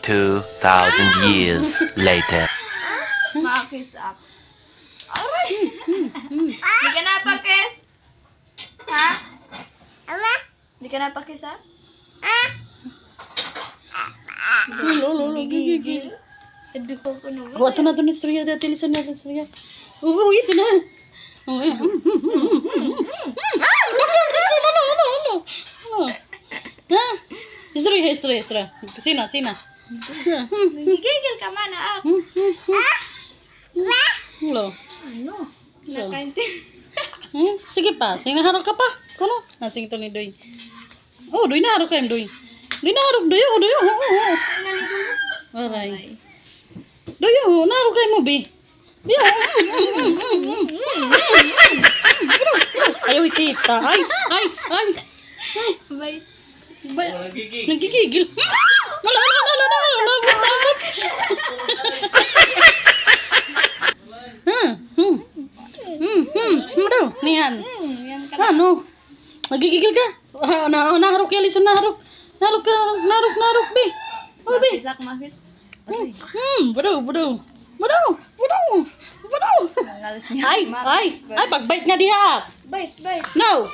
2,000 years later. Ma-kiss up. Aray! Di ka napakis? Ha? Di ka napakis up? Lolo, gigigil. Ado ko ko no. Oh, ito na ito na istorya. Dati lisan na istorya. Oo, ito na. Oh, eh. Ha? Istorya. Sina. Nagigigil ka man ah. Hello. Ano? Nakaintindi. Sige pa. Sige, naharap ka pa. Kuno? Sige ito ni Doy. Oh, Doy, naharap kayo, Doy. Doy, naharap. Doy. Aray. Doy, naharap kayo mo, Bi. Ayaw, tita. Ay. Bye. Nagigigil. Wala. Ano? Niyan. Yan ka. Ano? Nagigigil ka? Naharok yan, listen, naharok. Narok, Bi. Oh, Bi. Makis. Bado. Nangalas niya. Ay, pagbait nga diha. Bite. No.